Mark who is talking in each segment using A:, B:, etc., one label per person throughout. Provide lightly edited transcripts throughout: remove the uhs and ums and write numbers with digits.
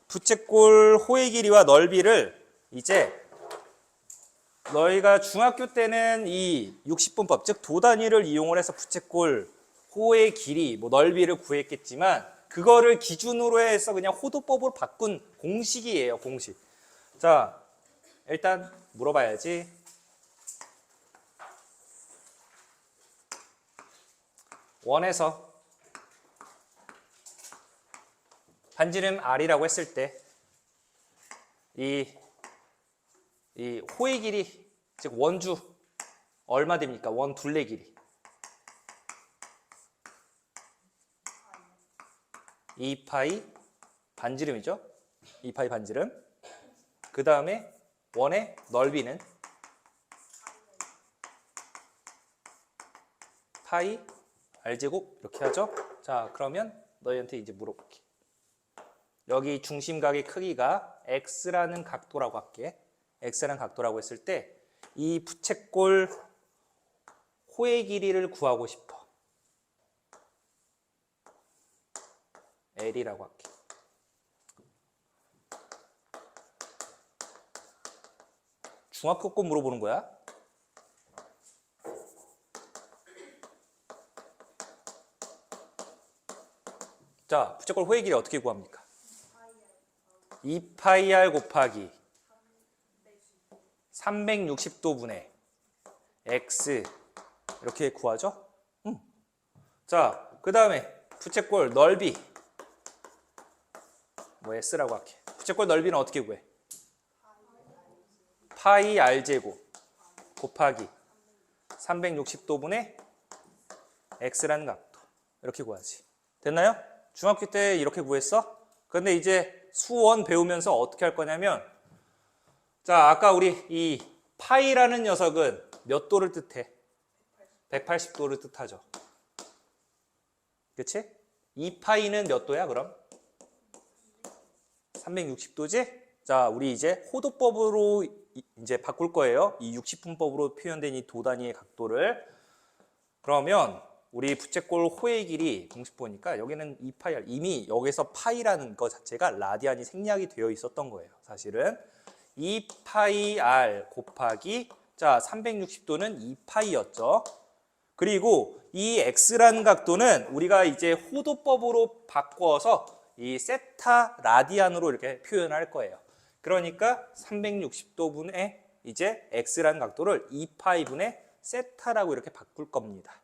A: 부채꼴 호의 길이와 넓이를 이제 너희가 중학교 때는 이 60분법, 즉 도단위를 이용을 해서 부채꼴 호의 길이, 뭐 넓이를 구했겠지만 그거를 기준으로 해서 그냥 호도법으로 바꾼 공식이에요, 공식. 자, 일단 물어봐야지. 원에서 반지름 R이라고 했을 때 이 호의 길이, 즉 원주 얼마 됩니까? 원 둘레 길이 2파이 반지름이죠. 2파이 반지름. 그 다음에 원의 넓이는 파이 R제곱 이렇게 하죠. 자, 그러면 너희한테 이제 물어볼게. 여기 중심각의 크기가 X라는 각도라고 할게. X라는 각도라고 했을 때 이 부채꼴 호의 길이를 구하고 싶어. L이라고 할게. 중학교 꼭 물어보는 거야. 자, 부채꼴 호의 길이 어떻게 구합니까? 2파이 R 곱하기 360도분의 X 이렇게 구하죠? 자, 그 다음에 부채꼴 넓이 뭐 S라고 할게. 부채꼴 넓이는 어떻게 구해? 파이 R제곱 곱하기 360도분의 X라는 각도 이렇게 구하지. 됐나요? 중학교 때 이렇게 구했어? 근데 이제 수원 배우면서 어떻게 할 거냐면, 자, 아까 우리 이 파이라는 녀석은 몇 도를 뜻해? 180도를 뜻하죠. 그치? 이 파이는 몇 도야 그럼? 360도지? 자, 우리 이제 호도법으로 이제 바꿀 거예요. 이 60분법으로 표현된 이 도단위의 각도를. 그러면 우리 부채꼴 호의 길이 공식 보니까 여기는 2파이 R, 이미 여기서 파이라는 거 자체가 라디안이 생략이 되어 있었던 거예요. 사실은 2파이 R 곱하기, 자, 360도는 2파이였죠. 그리고 이 X라는 각도는 우리가 이제 호도법으로 바꿔서 이 세타 라디안으로 이렇게 표현할 거예요. 그러니까 360도분의 이제 X라는 각도를 2파이분의 세타라고 이렇게 바꿀 겁니다.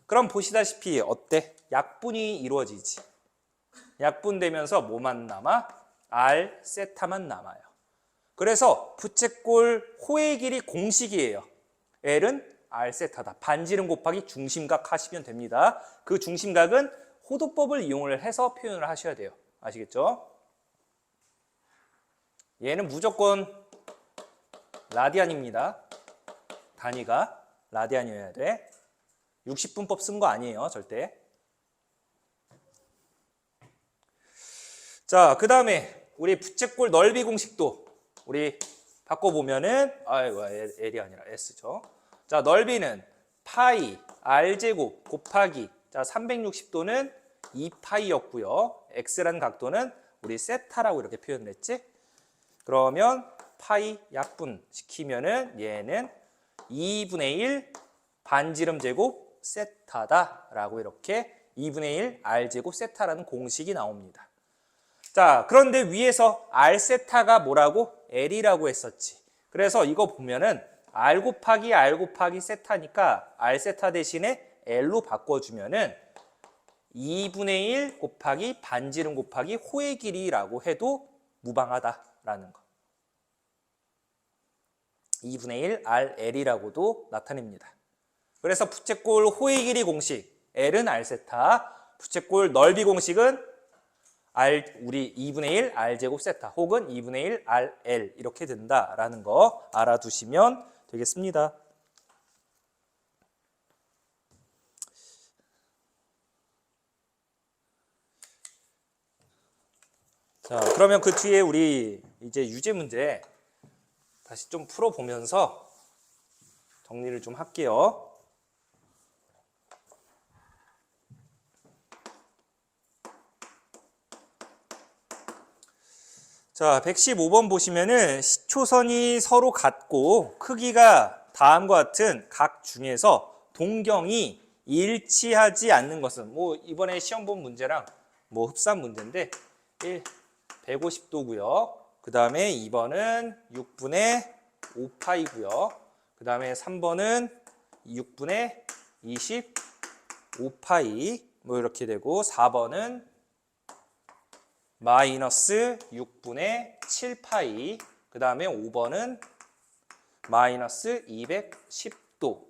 A: 그럼 보시다시피 어때? 약분이 이루어지지. 약분되면서 뭐만 남아? R 세타만 남아요. 그래서 부채꼴 호의 길이 공식이에요. L은 R 세타다. 반지름 곱하기 중심각 하시면 됩니다. 그 중심각은 호도법을 이용을 해서 표현을 하셔야 돼요. 아시겠죠? 얘는 무조건 라디안입니다. 단위가 라디안이어야 돼. 60분법 쓴 거 아니에요, 절대. 자, 그 다음에 우리 부채꼴 넓이 공식도 우리 바꿔보면은, 아이고, L이 아니라 S죠. 자, 넓이는 파이 R제곱 곱하기, 자, 360도는 2파이였고요. X라는 각도는 우리 세타라고 이렇게 표현을 했지? 그러면 파이 약분 시키면은 얘는 2분의 1 반지름 제곱 세타다라고 이렇게 2분의 1 R제곱 세타라는 공식이 나옵니다. 자, 그런데 위에서 R 세타가 뭐라고? L이라고 했었지. 그래서 이거 보면은 R 곱하기 세타니까 R 세타 대신에 L로 바꿔주면은 2분의 1 곱하기 반지름 곱하기 호의 길이라고 해도 무방하다라는 거. 2분의 1 RL이라고도 나타냅니다. 그래서 부채꼴 호의 길이 공식 L은 R 세타, 부채꼴 넓이 공식은 우리 2분의 1 R제곱 세타 혹은 2분의 1 RL 이렇게 된다라는 거 알아두시면 되겠습니다. 자, 그러면 그 뒤에 우리 이제 유제 문제 다시 좀 풀어보면서 정리를 좀 할게요. 자, 115번 보시면은 시초선이 서로 같고 크기가 다음과 같은 각 중에서 동경이 일치하지 않는 것은 뭐 이번에 시험 본 문제랑 뭐 흡사한 문제인데 150도고요. 그 다음에 2번은 6분의 5파이고요. 그 다음에 3번은 6분의 25파이 뭐 이렇게 되고 4번은 마이너스 6분의 7파이 그 다음에 5번은 마이너스 210도.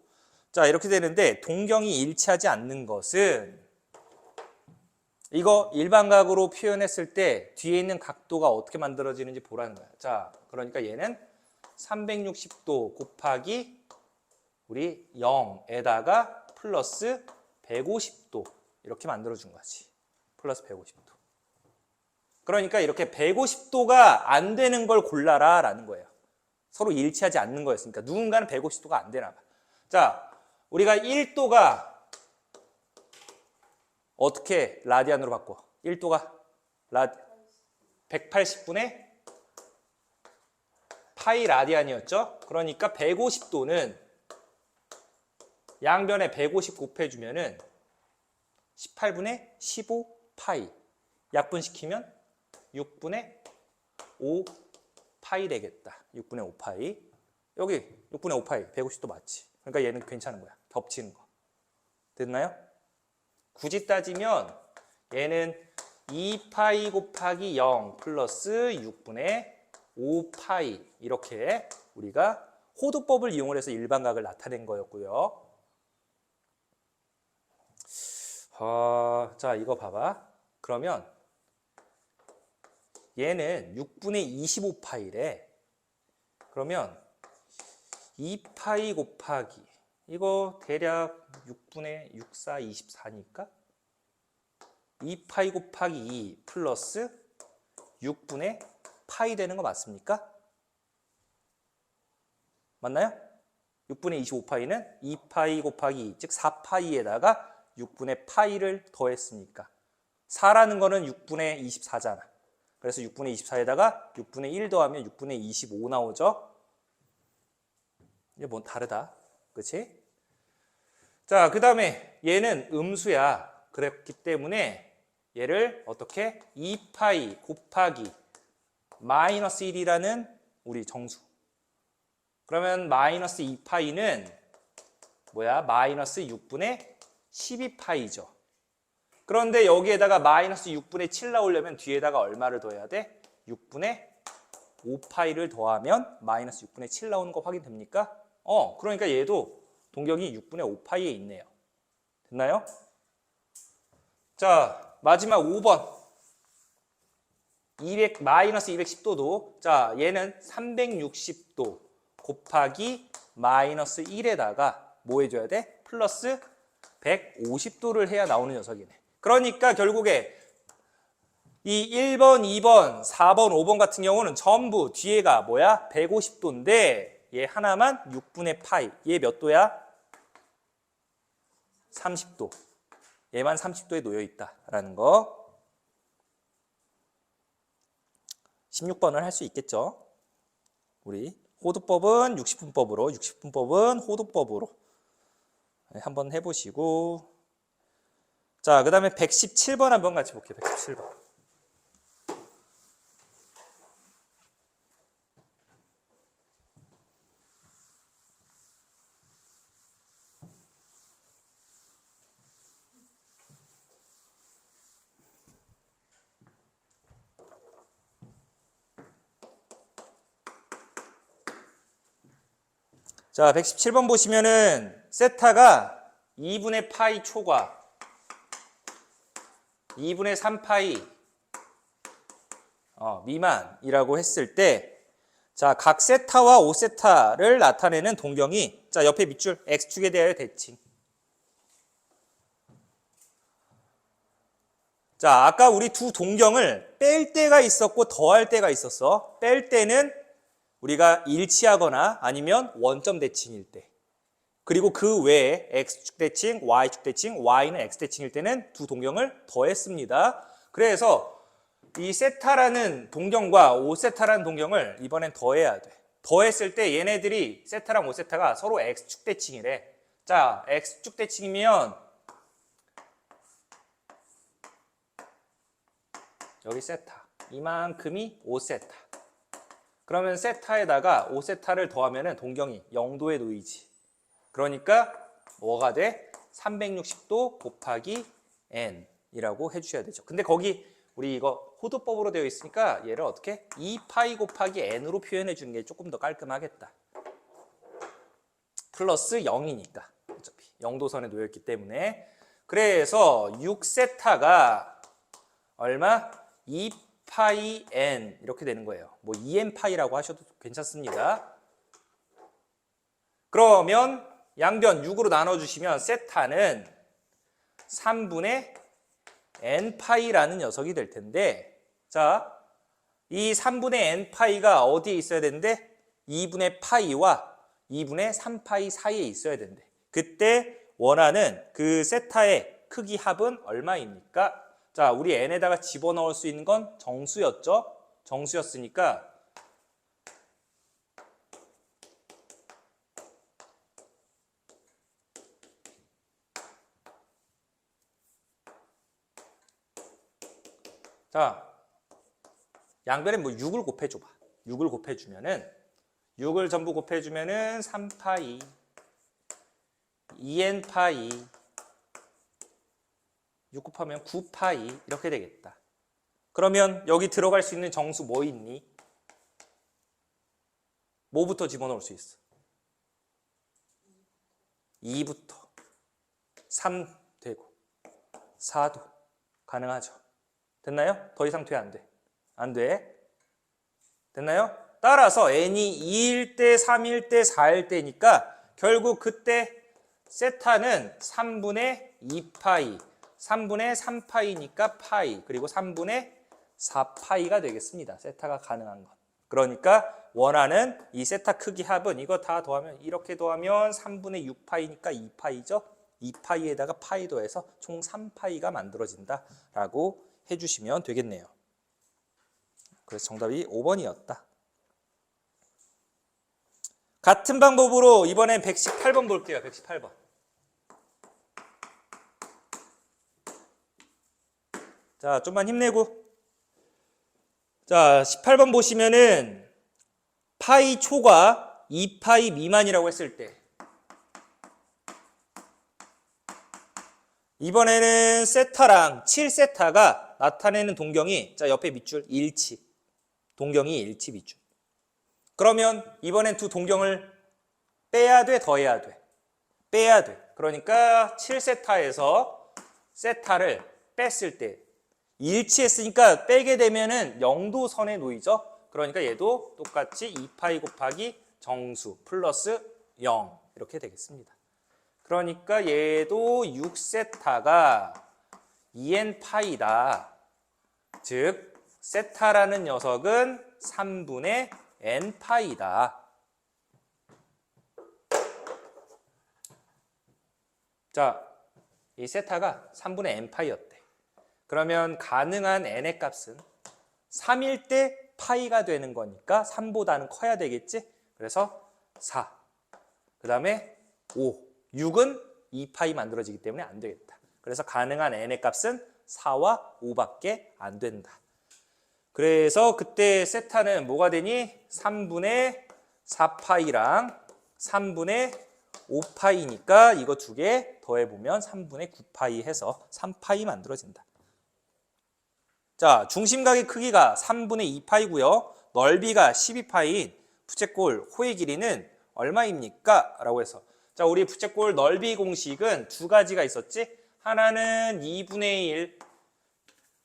A: 자, 이렇게 되는데 동경이 일치하지 않는 것은 이거 일반각으로 표현했을 때 뒤에 있는 각도가 어떻게 만들어지는지 보라는 거야. 자, 그러니까 얘는 360도 곱하기 우리 0에다가 플러스 150도 이렇게 만들어준 거지. 플러스 150도. 그러니까 이렇게 150도가 안 되는 걸 골라라 라는 거예요. 서로 일치하지 않는 거였으니까 누군가는 150도가 안 되나 봐. 자, 우리가 1도가 어떻게 라디안으로 바꿔? 1도가 180분의 파이 라디안이었죠? 그러니까 150도는 양변에 150 곱해주면은 18분의 15파이 약분시키면 6분의 5파이 되겠다. 6분의 5파이. 여기 6분의 5파이 150도 맞지? 그러니까 얘는 괜찮은 거야. 겹치는 거. 됐나요? 굳이 따지면 얘는 2파이 곱하기 0 플러스 6분의 5파이 이렇게 우리가 호도법을 이용을 해서 일반각을 나타낸 거였고요. 자, 이거 봐봐. 그러면 얘는 6분의 25파이래. 그러면 2파이 곱하기 이거 대략 6분의 64, 24니까 2파이 곱하기 2 플러스 6분의 파이 되는 거 맞습니까? 맞나요? 6분의 25파이는 2파이 곱하기 2, 즉 4파이에다가 6분의 파이를 더했으니까 4라는 거는 6분의 24잖아. 그래서 6분의 24에다가 6분의 1 더하면 6분의 25 나오죠? 이게 뭐 다르다. 그치? 자, 그 다음에 얘는 음수야. 그랬기 때문에 얘를 어떻게? 2파이 곱하기 마이너스 1이라는 우리 정수. 그러면 마이너스 2파이는 뭐야? 마이너스 6분의 12파이죠. 그런데 여기에다가 마이너스 6분의 7 나오려면 뒤에다가 얼마를 더해야 돼? 6분의 5파이를 더하면 마이너스 6분의 7 나오는 거 확인됩니까? 그러니까 얘도 동경이 6분의 5파이에 있네요. 됐나요? 자, 마지막 5번. 마이너스 210도도. 자, 얘는 360도 곱하기 마이너스 1에다가 뭐 해줘야 돼? 플러스 150도를 해야 나오는 녀석이네. 그러니까 결국에 이 1번, 2번, 4번, 5번 같은 경우는 전부 뒤에가 뭐야? 150도인데 얘 하나만 6분의 파이. 얘 몇 도야? 30도. 얘만 30도에 놓여 있다라는 거. 16번을 할 수 있겠죠? 우리 호도법은 60분법으로, 60분법은 호도법으로 한번 해보시고. 자, 그 다음에 117번 한번 같이 볼게요. 117번. 자, 117번 보시면은 세타가 2분의 파이 초과 2분의 3파이 미만이라고 했을 때, 자, 각 세타와 5세타를 나타내는 동경이, 자, 옆에 밑줄 x축에 대하여 대칭. 자, 아까 우리 두 동경을 뺄 때가 있었고 더할 때가 있었어. 뺄 때는 우리가 일치하거나 아니면 원점 대칭일 때. 그리고 그 외에 x축 대칭, y축 대칭, y는 x 대칭일 때는 두 동경을 더했습니다. 그래서 이 세타라는 동경과 5세타라는 동경을 이번엔 더해야 돼. 더했을 때 얘네들이 세타랑 5세타가 서로 x축 대칭이래. 자, x축 대칭이면 여기 세타, 이만큼이 5세타. 그러면 세타에다가 5세타를 더하면 동경이 0도에 놓이지. 그러니까 뭐가 돼? 360도 곱하기 n이라고 해주셔야 되죠. 근데 거기 우리 이거 호도법으로 되어 있으니까 얘를 어떻게? 2파이 곱하기 n으로 표현해 주는 게 조금 더 깔끔하겠다. 플러스 0이니까 어차피 0도선에 놓여있기 때문에. 그래서 6세타가 얼마? 2파이 n 이렇게 되는 거예요. 뭐 2n파이라고 하셔도 괜찮습니다. 그러면 양변 6으로 나눠주시면 세타는 3분의 n파이라는 녀석이 될 텐데, 자, 이 3분의 n파이가 어디에 있어야 되는데 2분의 파이와 2분의 3파이 사이에 있어야 된대. 그때 원하는 그 세타의 크기 합은 얼마입니까? 자, 우리 n에다가 집어넣을 수 있는 건 정수였죠? 정수였으니까 자, 양변에 뭐 6을 곱해줘봐. 6을 곱해주면은 6을 전부 곱해주면은 3파이 2n파이 6 곱하면 9파이 이렇게 되겠다. 그러면 여기 들어갈 수 있는 정수 뭐 있니? 뭐부터 집어넣을 수 있어? 2부터 3 되고 4도 가능하죠. 됐나요? 더 이상 돼, 안 돼? 안 돼. 됐나요? 따라서 n이 2일 때, 3일 때, 4일 때니까 결국 그때 세타는 3분의 2파이, 3분의 3파이니까 파이, 그리고 3분의 4파이가 되겠습니다. 세타가 가능한 것. 그러니까 원하는 이 세타 크기 합은 이거 다 더하면, 이렇게 더하면 3분의 6파이니까 2파이죠. 2파이에다가 파이 더해서 총 3파이가 만들어진다라고 해주시면 되겠네요. 그래서 정답이 5번이었다. 같은 방법으로 이번엔 118번 볼게요. 118번. 자, 좀만 힘내고. 자, 18번 보시면은 파이 초과 2파이 미만이라고 했을 때 이번에는 세타랑 7세타가 나타내는 동경이, 자, 옆에 밑줄 일치. 동경이 일치 밑줄. 그러면 이번엔 두 동경을 빼야 돼, 더해야 돼? 빼야 돼. 그러니까 7세타에서 세타를 뺐을 때 일치했으니까 빼게 되면은 0도선에 놓이죠. 그러니까 얘도 똑같이 2파이 곱하기 정수 플러스 0 이렇게 되겠습니다. 그러니까 얘도 6세타가 2n파이다. 즉 세타라는 녀석은 3분의 n파이다. 자, 이 세타가 3분의 n파이였대. 그러면 가능한 n의 값은 3일 때 파이가 되는 거니까 3보다는 커야 되겠지? 그래서 4, 그 다음에 5, 6은 2파이 만들어지기 때문에 안 되겠다. 그래서 가능한 n의 값은 4와 5밖에 안 된다. 그래서 그때 세타는 뭐가 되니? 3분의 4파이랑 3분의 5파이니까 이거 두 개 더해보면 3분의 9파이 해서 3파이 만들어진다. 자, 중심각의 크기가 3분의 2파이고요. 넓이가 12파이인 부채꼴 호의 길이는 얼마입니까? 라고 해서, 자, 우리 부채꼴 넓이 공식은 두 가지가 있었지? 하나는 2분의 1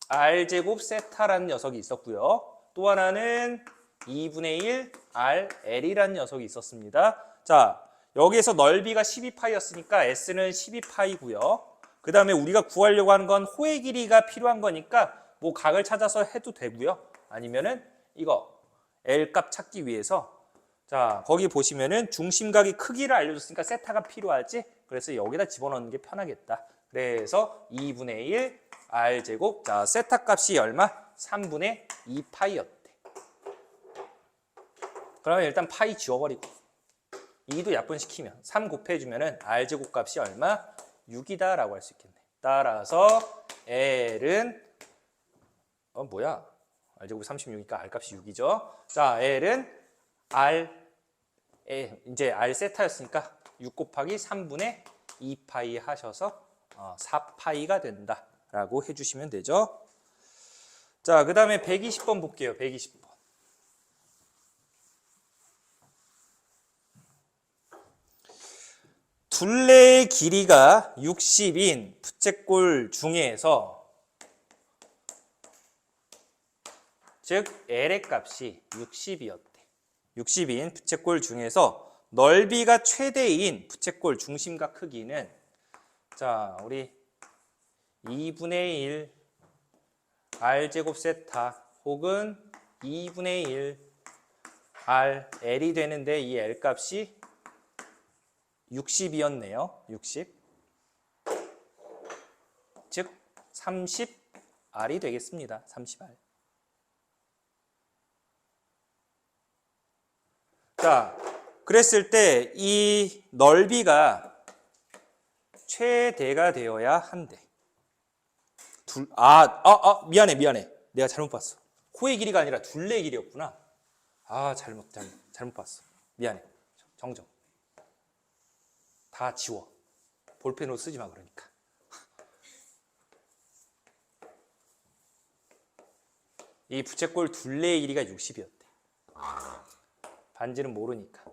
A: r제곱 세타라는 녀석이 있었고요. 또 하나는 2분의 1 rl이라는 녀석이 있었습니다. 자, 여기에서 넓이가 12파이였으니까 s는 12파이고요. 그 다음에 우리가 구하려고 하는 건 호의 길이가 필요한 거니까 뭐 각을 찾아서 해도 되고요. 아니면은 이거 L 값 찾기 위해서, 자, 거기 보시면은 중심각의 크기를 알려줬으니까 세타가 필요하지? 그래서 여기다 집어넣는 게 편하겠다. 그래서 2분의 1 R제곱, 자, 세타 값이 얼마? 3분의 2파이였대. 그러면 일단 파이 지워버리고 2도 약분시키면 3 곱해주면은 R제곱 값이 얼마? 6이다 라고 할 수 있겠네. 따라서 L은 뭐야? R제곱이 36이니까 R값이 6이죠. 자, L은 이제 R 세타였으니까 6 곱하기 3분의 2파이 하셔서 4파이가 된다 라고 해주시면 되죠. 자, 그 다음에 120번 볼게요. 120번. 둘레의 길이가 60인 부채꼴 중에서 즉 L의 값이 60이었대. 60인 부채꼴 중에서 넓이가 최대인 부채꼴 중심각 크기는 자, 우리 2분의 1 R제곱 세타 혹은 2분의 1 R, L이 되는데 이 L 값이 60이었네요. 60. 즉 30R이 되겠습니다. 30R. 자, 그랬을 때 이 넓이가 최대가 되어야 한대. 미안해. 내가 잘못 봤어. 호의 길이가 아니라 둘레 길이였구나. 잘못 봤어. 미안해. 정정. 다 지워. 볼펜으로 쓰지 마, 그러니까. 이 부채꼴 둘레의 길이가 60이었대. 반지는 모르니까.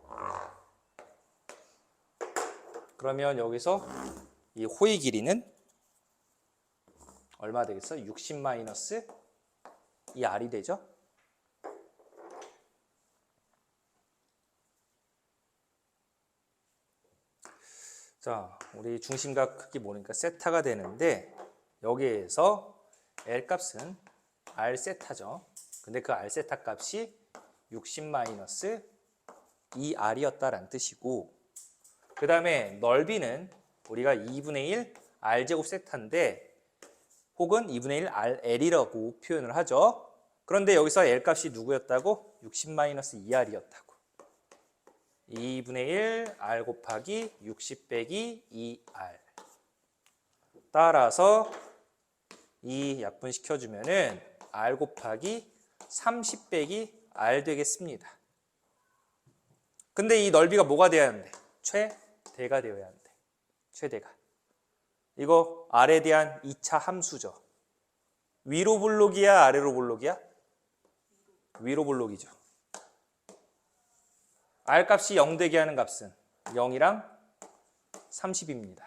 A: 그러면 여기서 이 호의 길이는 얼마 되겠어? 60 마이너스 이 R이 되죠? 자, 우리 중심각 크기 모르니까 세타가 되는데 여기에서 L 값은 R 세타죠. 근데 그 R 세타 값이 60 마이너스 2R이었다라는 뜻이고, 그 다음에 넓이는 우리가 2분의 1 R제곱 세타인데 혹은 2분의 1 RL이라고 표현을 하죠. 그런데 여기서 L 값이 누구였다고? 60 마이너스 2R이었다고. 2분의 1 R 곱하기 60 빼기 2R. 따라서 이 약분시켜주면은 R 곱하기 30 빼기 R 되겠습니다. 근데 이 넓이가 뭐가 돼야 하는데? 최대가 되어야 하는데. 최대가. 이거 R에 대한 2차 함수죠. 위로 볼록이야, 아래로 볼록이야? 위로 볼록이죠. R 값이 0 되게 하는 값은 0이랑 30입니다.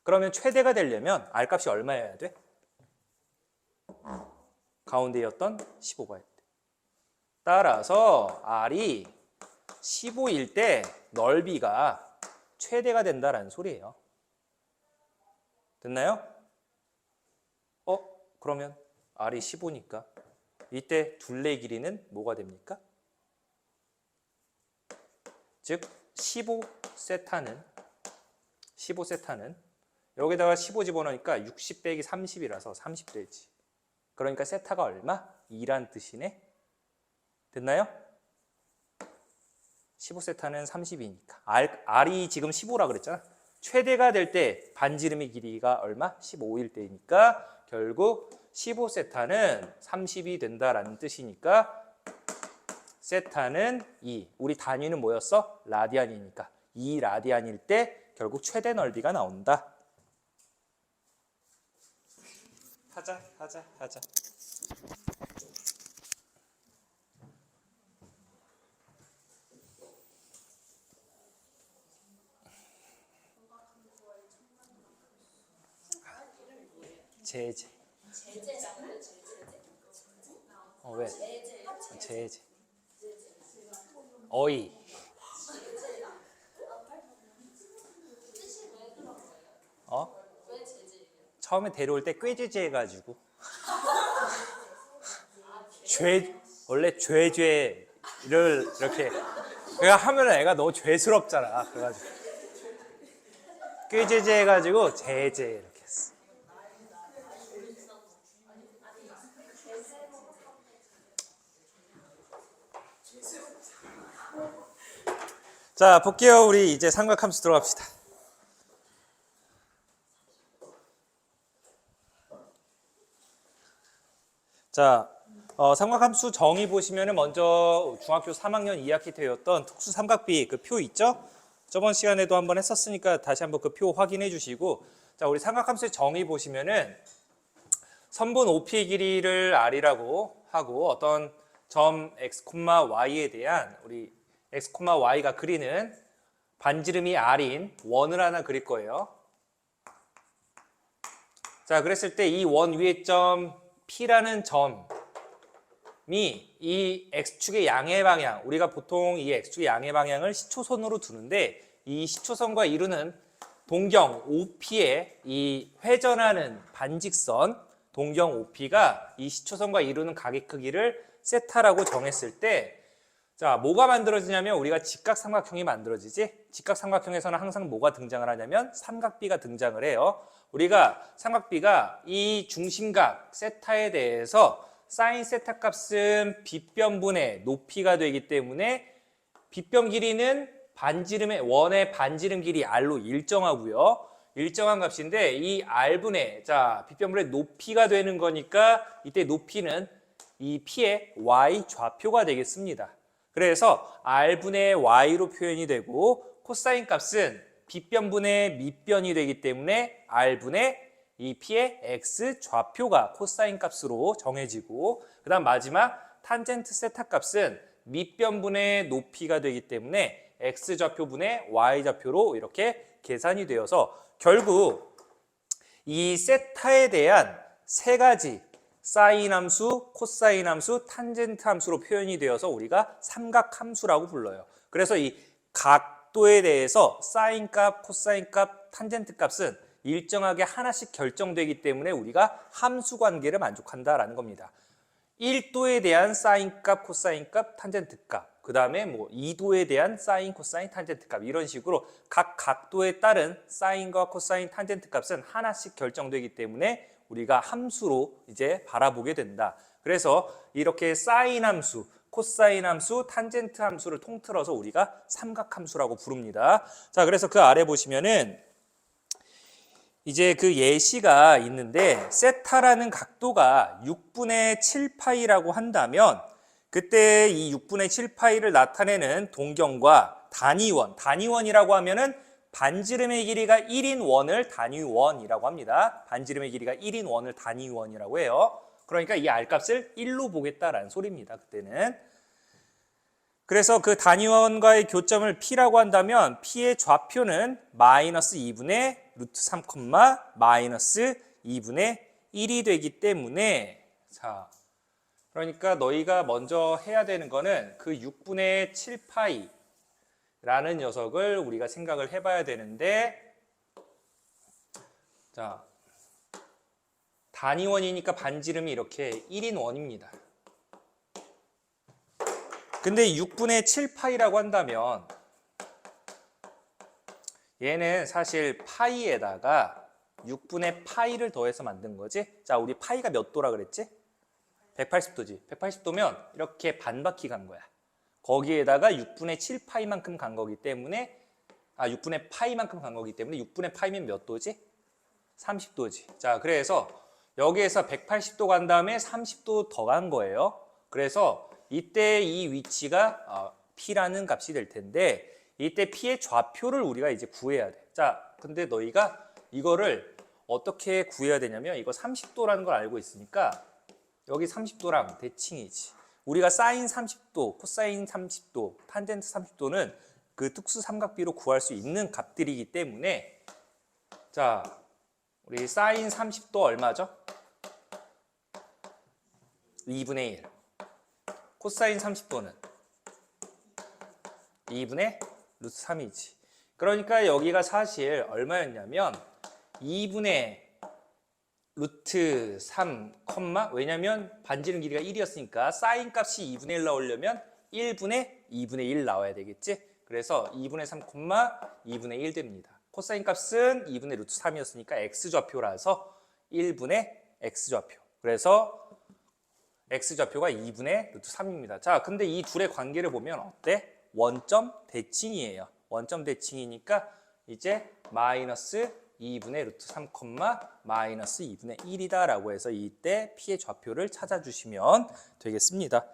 A: 그러면 최대가 되려면 R 값이 얼마여야 돼? 가운데였던 15가 돼. 따라서 R이 15일 때 넓이가 최대가 된다라는 소리예요. 됐나요? 그러면 R이 15니까 이때 둘레 길이는 뭐가 됩니까? 즉 15세타는 여기다가 15 집어넣으니까 60 빼기 30이라서 30 되지. 그러니까 세타가 얼마? 2란 뜻이네. 됐나요? 15세타는 30이니까 R이 지금 15라 그랬잖아. 최대가 될 때 반지름의 길이가 얼마? 15일 때니까 결국 15세타는 30이 된다라는 뜻이니까 세타는 2. 우리 단위는 뭐였어? 라디안이니까 2라디안일 때 결국 최대 넓이가 나온다. 하자. 제제. 왜? 제제. 어이. 처음에 데려올 때 꾀죄죄 해가지고 원래 죄죄를 이렇게 그냥 하면은 애가 너무 죄스럽잖아. 그래가지고 꾀죄죄 해가지고 제제 이렇게 했어. 자, 볼게요. 우리 이제 삼각함수 들어갑시다. 자, 삼각함수 정의 보시면은 먼저 중학교 3학년 2학기 때였던 특수 삼각비 그 표 있죠? 저번 시간에도 한번 했었으니까 다시 한번 그 표 확인해 주시고, 자, 우리 삼각함수의 정의 보시면은 선분 OP의 길이를 R이라고 하고 어떤 점 x, y에 대한 우리 x, y가 그리는 반지름이 R인 원을 하나 그릴 거예요. 자, 그랬을 때 이 원 위의 점 P라는 점이 이 x축의 양의 방향, 우리가 보통 이 x축의 양의 방향을 시초선으로 두는데 이 시초선과 이루는 동경 OP의 이 회전하는 반직선 동경 OP가 이 시초선과 이루는 각의 크기를 세타라고 정했을 때, 자, 뭐가 만들어지냐면 우리가 직각삼각형이 만들어지지. 직각삼각형에서는 항상 뭐가 등장을 하냐면 삼각비가 등장을 해요. 우리가 삼각비가 이 중심각 세타에 대해서 사인 세타 값은 빗변분의 높이가 되기 때문에 빗변 길이는 반지름의 원의 반지름 길이 R로 일정하고요. 일정한 값인데 이 R분의 자 빗변분의 높이가 되는 거니까 이때 높이는 이 P의 Y 좌표가 되겠습니다. 그래서 R분의 Y로 표현이 되고 코사인 값은 빗변분의 밑변이 되기 때문에 R분의 이 P의 X 좌표가 코사인 값으로 정해지고, 그 다음 마지막 탄젠트 세타 값은 밑변분의 높이가 되기 때문에 X 좌표분의 Y 좌표로 이렇게 계산이 되어서 결국 이 세타에 대한 세 가지 사인 함수, 코사인 함수, 탄젠트 함수로 표현이 되어서 우리가 삼각함수라고 불러요. 그래서 이 각도에 대해서 사인 값, 코사인 값, 탄젠트 값은 일정하게 하나씩 결정되기 때문에 우리가 함수 관계를 만족한다라는 겁니다. 1도에 대한 사인 값, 코사인 값, 탄젠트 값, 그 다음에 뭐 2도에 대한 사인, 코사인, 탄젠트 값, 이런 식으로 각 각도에 따른 사인과 코사인, 탄젠트 값은 하나씩 결정되기 때문에 우리가 함수로 이제 바라보게 된다. 그래서 이렇게 사인 함수, 코사인 함수, 탄젠트 함수를 통틀어서 우리가 삼각함수라고 부릅니다. 자, 그래서 그 아래 보시면은 이제 그 예시가 있는데 세타라는 각도가 6분의 7파이라고 한다면 그때 이 6분의 7파이를 나타내는 동경과 단위원, 단위원이라고 하면은 반지름의 길이가 1인 원을 단위원이라고 합니다. 반지름의 길이가 1인 원을 단위원이라고 해요. 그러니까 이 R값을 1로 보겠다라는 소리입니다. 그때는. 그래서 그 단위원과의 교점을 P라고 한다면 P의 좌표는 마이너스 2분의 루트 3, 마이너스 2분의 1이 되기 때문에, 자, 그러니까 너희가 먼저 해야 되는 거는 그 6분의 7파이 라는 녀석을 우리가 생각을 해봐야 되는데, 자, 단위원이니까 반지름이 이렇게 1인 원입니다. 근데 6분의 7파이라고 한다면 얘는 사실 파이에다가 6분의 파이를 더해서 만든 거지. 자, 우리 파이가 몇 도라 그랬지? 180도지. 180도면 이렇게 반바퀴 간 거야. 거기에다가 6분의 7파이만큼 간 거기 때문에 6분의 파이만큼 간 거기 때문에 6분의 파이면 몇 도지? 30도지. 자, 그래서 여기에서 180도 간 다음에 30도 더 간 거예요. 그래서 이때 이 위치가 P라는 값이 될 텐데 이때 P의 좌표를 우리가 이제 구해야 돼. 자, 근데 너희가 이거를 어떻게 구해야 되냐면 이거 30도라는 걸 알고 있으니까 여기 30도랑 대칭이지. 우리가 사인 30도, 코사인 30도, 탄젠트 30도는 그 특수 삼각비로 구할 수 있는 값들이기 때문에, 자, 우리 사인 30도 얼마죠? 2분의 1. 코사인 30도는 2분의 루트 3이지. 그러니까 여기가 사실 얼마였냐면 2분의 루트 3, 왜냐면 반지름 길이가 1이었으니까 사인 값이 2분의 1 나오려면 1분의 2분의 1 나와야 되겠지? 그래서 2분의 3, 2분의 1 됩니다. 코사인 값은 2분의 루트 3이었으니까 x좌표라서 1분의 x좌표. 그래서 x좌표가 2분의 루트 3입니다. 자, 근데 이 둘의 관계를 보면 어때? 원점 대칭이에요. 원점 대칭이니까 이제 마이너스 2분의 루트 3, 마이너스 2분의 1이다 라고 해서 이때 P의 좌표를 찾아주시면 되겠습니다.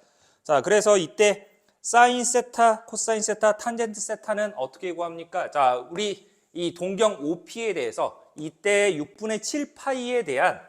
A: 자, 그래서 이때 사인 세타, 코사인 세타, 탄젠트 세타는 어떻게 구합니까? 자, 우리 이 동경 OP에 대해서 이때 6분의 7파이에 대한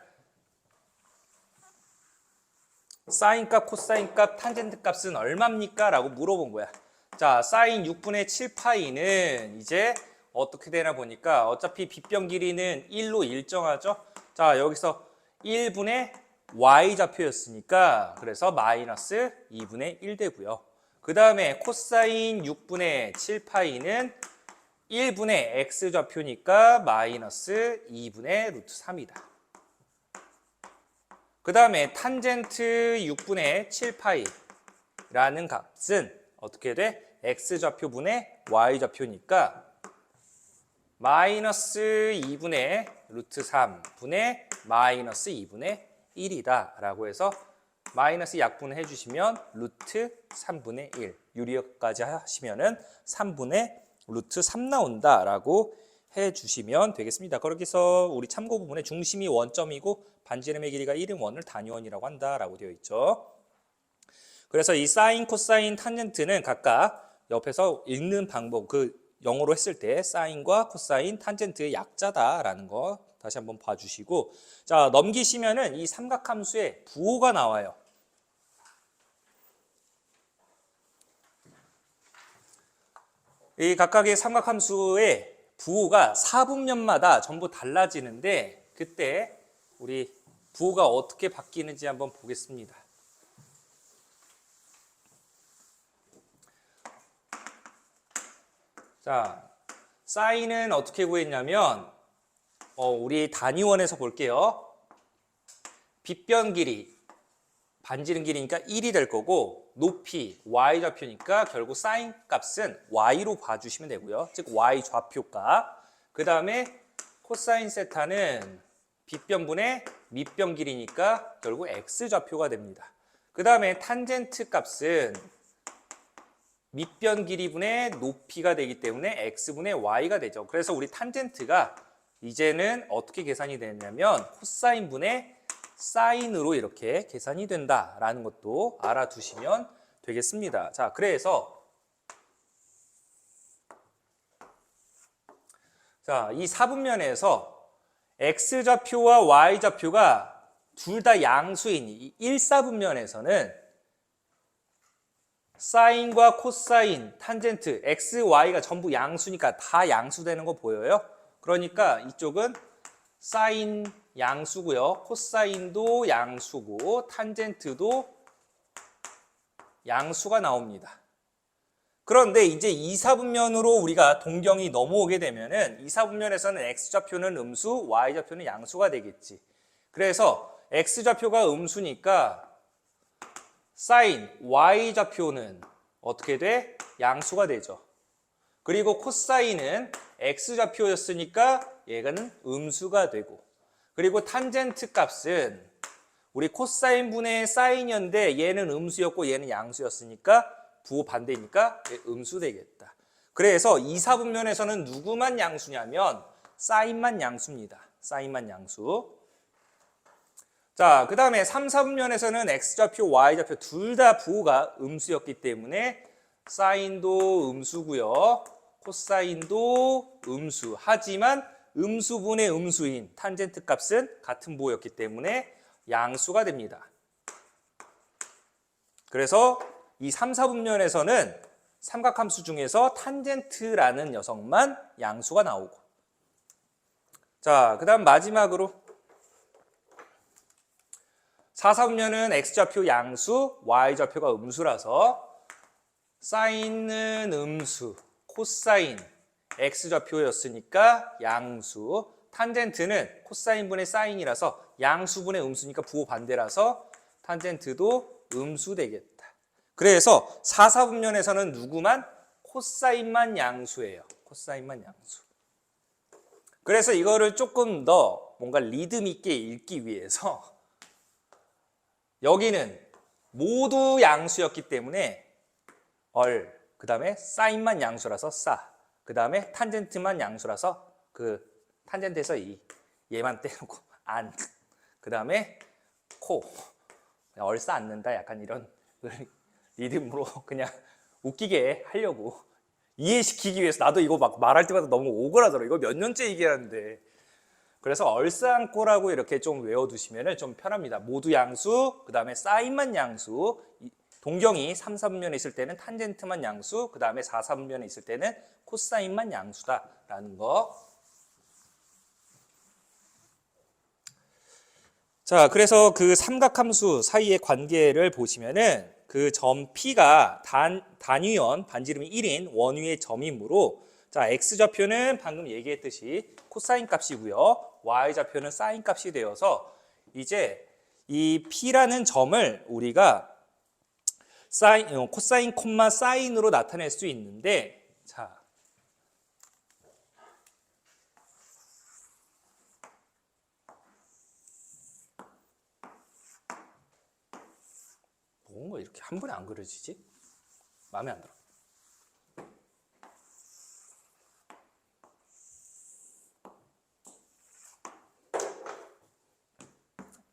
A: 사인 값, 코사인 값, 탄젠트 값은 얼마입니까? 라고 물어본 거야. 자, 사인 6분의 7파이는 이제 어떻게 되나 보니까 어차피 빗변 길이는 1로 일정하죠. 자, 여기서 1분의 y좌표였으니까 그래서 마이너스 2분의 1 되고요. 그 다음에 코사인 6분의 7파이는 1분의 x좌표니까 마이너스 2분의 루트 3이다. 그 다음에 탄젠트 6분의 7파이라는 값은 어떻게 돼? x좌표분의 y좌표니까 마이너스 2분의 루트 3분의 마이너스 2분의 1이다 라고 해서 마이너스 약분을 해주시면 루트 3분의 1 유리역까지 하시면은 3분의 루트 3 나온다 라고 해주시면 되겠습니다. 그렇게 해서 우리 참고 부분에 중심이 원점이고 반지름의 길이가 1인 원을 단위원이라고 한다 라고 되어 있죠. 그래서 이 사인, 코사인, 탄젠트는 각각 옆에서 읽는 방법, 영어로 했을 때 사인과 코사인, 탄젠트의 약자다라는 거 다시 한번 봐주시고, 자, 넘기시면은 이 삼각함수의 부호가 나와요. 이 각각의 삼각함수의 부호가 4분면마다 전부 달라지는데 그때 우리 부호가 어떻게 바뀌는지 한번 보겠습니다. 자, 사인은 어떻게 구했냐면 우리 단위원에서 볼게요. 빗변 길이, 반지름 길이니까 1이 될 거고 높이, y좌표니까 결국 사인 값은 y로 봐주시면 되고요. 즉 y좌표값. 그 다음에 코사인 세타는 빗변분의 밑변 길이니까 결국 x좌표가 됩니다. 그 다음에 탄젠트 값은 밑변 길이분의 높이가 되기 때문에 x분의 y가 되죠. 그래서 우리 탄젠트가 이제는 어떻게 계산이 되냐면 코사인분의 사인으로 이렇게 계산이 된다라는 것도 알아두시면 되겠습니다. 자, 그래서 이 4분면에서 x좌표와 y좌표가 둘 다 양수인 이 1사분면에서는 사인과 코사인, 탄젠트, x, y가 전부 양수니까 다 양수되는 거 보여요? 그러니까 이쪽은 사인 양수고요. 코사인도 양수고 탄젠트도 양수가 나옵니다. 그런데 이제 2사분면으로 우리가 동경이 넘어오게 되면은 2사분면에서는 x좌표는 음수, y좌표는 양수가 되겠지. 그래서 x좌표가 음수니까 사인 y좌표는 어떻게 돼? 양수가 되죠. 그리고 코사인은 x좌표였으니까 얘가는 음수가 되고, 그리고 탄젠트 값은 우리 코사인분의 사인이었는데 얘는 음수였고 얘는 양수였으니까 부호 반대니까 음수 되겠다. 그래서 2사분면에서는 누구만 양수냐면 사인만 양수입니다. 사인만 양수. 자, 그 다음에 3, 4분면에서는 x좌표, y좌표 둘 다 부호가 음수였기 때문에 사인도 음수고요. 코사인도 음수. 하지만 음수분의 음수인 탄젠트 값은 같은 부호였기 때문에 양수가 됩니다. 그래서 이 3, 4분면에서는 삼각함수 중에서 탄젠트라는 녀석만 양수가 나오고, 자, 그 다음 마지막으로 4, 4분면은 x좌표 양수, y좌표가 음수라서 사인은 음수, 코사인 x좌표였으니까 양수, 탄젠트는 코사인분의 사인이라서 양수분의 음수니까 부호 반대라서 탄젠트도 음수 되겠다. 그래서 4, 4분면에서는 누구만? 코사인만 양수예요. 코사인만 양수. 그래서 이거를 조금 더 뭔가 리듬 있게 읽기 위해서 여기는 모두 양수였기 때문에 그 다음에 사인만 양수라서 싸. 그 다음에 탄젠트만 양수라서 그 탄젠트에서 얘만 떼놓고 안. 그 다음에 코. 그냥 얼싸 앉는다. 약간 이런 리듬으로 그냥 웃기게 하려고 이해시키기 위해서. 나도 이거 막 말할 때마다 너무 오그라들어. 이거 몇 년째 얘기하는데. 그래서 얼싸안고라고 이렇게 좀 외워두시면 좀 편합니다. 모두 양수, 그 다음에 사인만 양수. 동경이 3, 4분면에 있을 때는 탄젠트만 양수, 그 다음에 4, 4분면에 있을 때는 코사인만 양수다라는 거. 자, 그래서 그 삼각함수 사이의 관계를 보시면은 그 점 P가 단위원, 반지름이 1인 원위의 점이므로, 자, X좌표는 방금 얘기했듯이 코사인 값이고요. Y좌표는 사인 값이 되어서 이제 이 P라는 점을 우리가 코사인, 콤마, 사인으로 나타낼 수 있는데, 자, 뭔가 이렇게 한 번에 안 그려지지? 마음에 안 들어.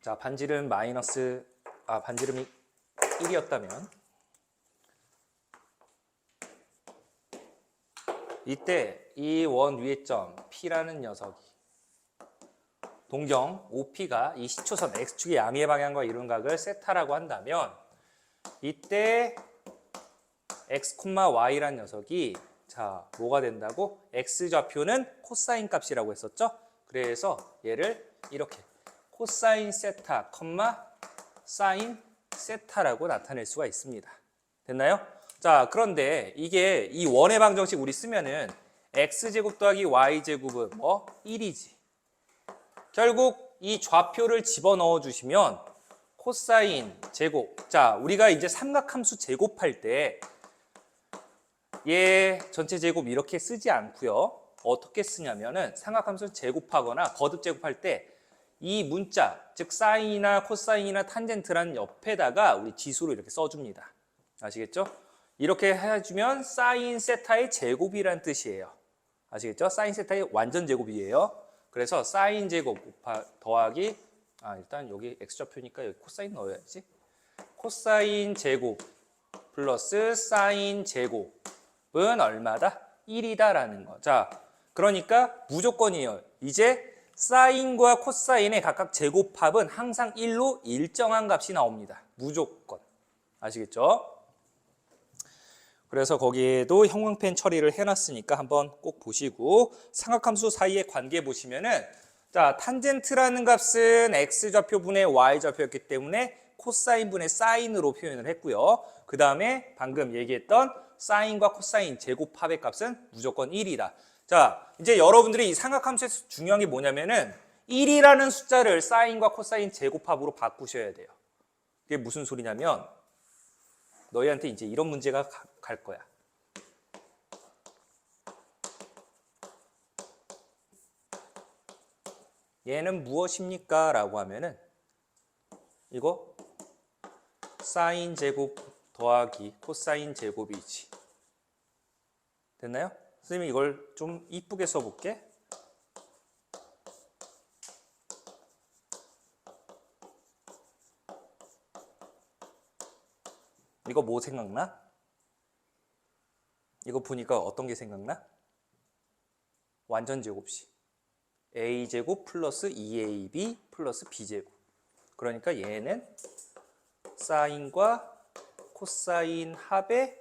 A: 자, 반지름이 1이었다면 이때 이 원 위의 점 P라는 녀석이 동경 OP가 이 시초선 X축의 양의 방향과 이룬 각을 세타라고 한다면, 이때 X, Y라는 녀석이 자, 뭐가 된다고? X좌표는 코사인 값이라고 했었죠? 그래서 얘를 이렇게 코사인 세타, 사인 세타라고 나타낼 수가 있습니다. 됐나요? 자, 그런데 이게 이 원의 방정식 우리 쓰면은 X제곱 더하기 Y제곱은 뭐? 1이지. 결국 이 좌표를 집어넣어 주시면 코사인 제곱. 자, 우리가 이제 삼각함수 제곱할 때 얘 전체 제곱 이렇게 쓰지 않고요. 어떻게 쓰냐면은 삼각함수 제곱하거나 거듭 제곱할 때 이 문자, 즉 사인이나 코사인이나 탄젠트라는 옆에다가 우리 지수로 이렇게 써줍니다. 아시겠죠? 이렇게 해주면 사인 세타의 제곱이란 뜻이에요. 아시겠죠? 사인 세타의 완전 제곱이에요. 그래서 사인 제곱 더하기, 일단 여기 X좌표니까 여기 코사인 넣어야지. 코사인 제곱 플러스 사인 제곱은 얼마다? 1이다라는 거. 자, 그러니까 무조건이에요. 이제 사인과 코사인의 각각 제곱합은 항상 1로 일정한 값이 나옵니다. 무조건. 아시겠죠? 그래서 거기에도 형광펜 처리를 해놨으니까 한번 꼭 보시고, 삼각함수 사이의 관계 보시면은, 자, 탄젠트라는 값은 X좌표분의 Y좌표였기 때문에 코사인분의 사인으로 표현을 했고요. 그 다음에 방금 얘기했던 사인과 코사인 제곱합의 값은 무조건 1이다. 자, 이제 여러분들이 이 삼각함수에서 중요한 게 뭐냐면은 1이라는 숫자를 사인과 코사인 제곱합으로 바꾸셔야 돼요. 그게 무슨 소리냐면 너희한테 이제 이런 문제가 갈 거야. 얘는 무엇입니까? 라고 하면은 이거 사인 제곱 더하기 코사인 제곱이지. 됐나요? 선생님이 이걸 좀 이쁘게 써볼게. 이거 뭐 생각나? 이거 보니까 어떤 게 생각나? 완전 제곱식. a제곱 플러스 2ab 플러스 b제곱. 그러니까 얘는 사인과 코사인 합의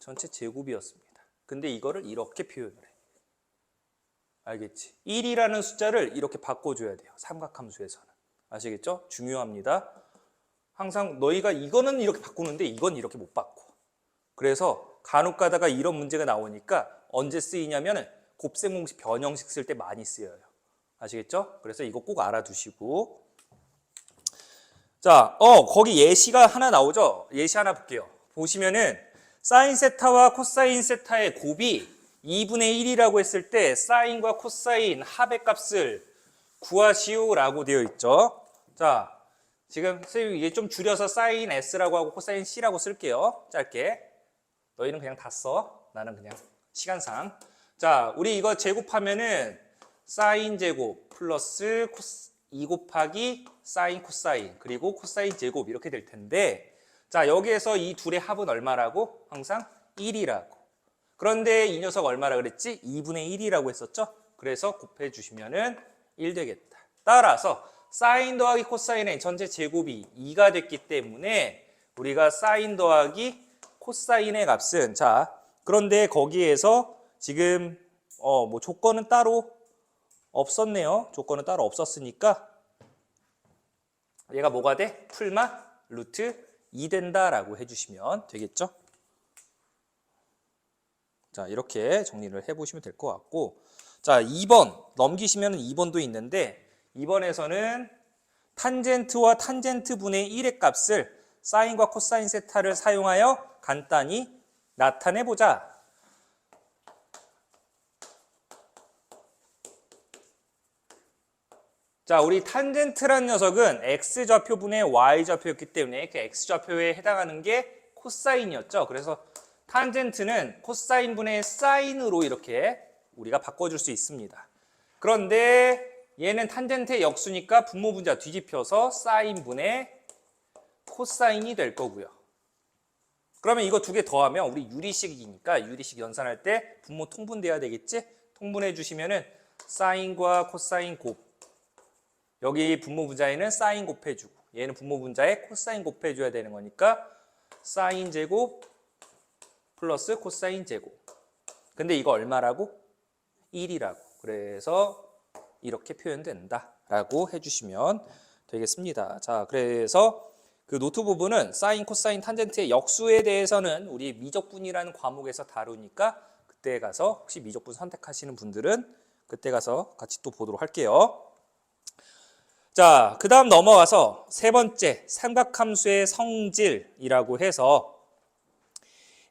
A: 전체 제곱이었습니다. 근데 이거를 이렇게 표현을 해. 알겠지? 1이라는 숫자를 이렇게 바꿔줘야 돼요. 삼각함수에서는. 아시겠죠? 중요합니다. 항상 너희가 이거는 이렇게 바꾸는데 이건 이렇게 못 바꿔. 그래서 간혹 가다가 이런 문제가 나오니까 언제 쓰이냐면은 곱셈 공식, 변형식 쓸 때 많이 쓰여요. 아시겠죠? 그래서 이거 꼭 알아두시고. 자, 거기 예시가 하나 나오죠? 예시 하나 볼게요. 보시면은 사인 세타와 코사인 세타의 곱이 2분의 1이라고 했을 때 사인과 코사인 합의 값을 구하시오라고 되어 있죠. 자, 지금 선생님 이게 좀 줄여서 사인 S라고 하고 코사인 C라고 쓸게요. 짧게. 너희는 그냥 다 써. 나는 그냥 시간상. 자, 우리 이거 제곱하면은 사인 제곱 플러스 2 곱하기 사인 코사인 그리고 코사인 제곱 이렇게 될 텐데, 자, 여기에서 이 둘의 합은 얼마라고? 항상 1이라고. 그런데 이 녀석 얼마라 그랬지? 2분의 1이라고 했었죠? 그래서 곱해 주시면은 1 되겠다. 따라서 사인 더하기 코사인의 전체 제곱이 2가 됐기 때문에 우리가 사인 더하기 코사인의 값은, 자, 그런데 거기에서 지금 뭐 조건은 따로 없었네요. 조건은 따로 없었으니까 얘가 뭐가 돼? 풀마 루트 2 된다라고 해주시면 되겠죠. 자, 이렇게 정리를 해보시면 될 것 같고, 자, 2번 넘기시면 2번도 있는데, 2번에서는 탄젠트와 탄젠트 분의 1의 값을 사인과 코사인 세타를 사용하여 간단히 나타내보자. 자, 우리 탄젠트란 녀석은 x좌표분의 y좌표였기 때문에 그 x좌표에 해당하는 게 코사인이었죠. 그래서 탄젠트는 코사인분의 사인으로 이렇게 우리가 바꿔줄 수 있습니다. 그런데 얘는 탄젠트의 역수니까 분모분자 뒤집혀서 사인분의 코사인이 될 거고요. 그러면 이거 두 개 더하면 우리 유리식이니까 유리식 연산할 때 분모 통분돼야 되겠지? 통분해 주시면은 사인과 코사인 곱, 여기 분모분자에는 사인 곱해주고 얘는 분모분자에 코사인 곱해줘야 되는 거니까 사인 제곱 플러스 코사인 제곱. 근데 이거 얼마라고? 1이라고. 그래서 이렇게 표현된다라고 해주시면 되겠습니다. 자, 그래서 그 노트 부분은 사인, 코사인, 탄젠트의 역수에 대해서는 우리 미적분이라는 과목에서 다루니까 그때 가서 혹시 미적분 선택하시는 분들은 그때 가서 같이 또 보도록 할게요. 자, 그 다음 넘어가서 세 번째 삼각함수의 성질이라고 해서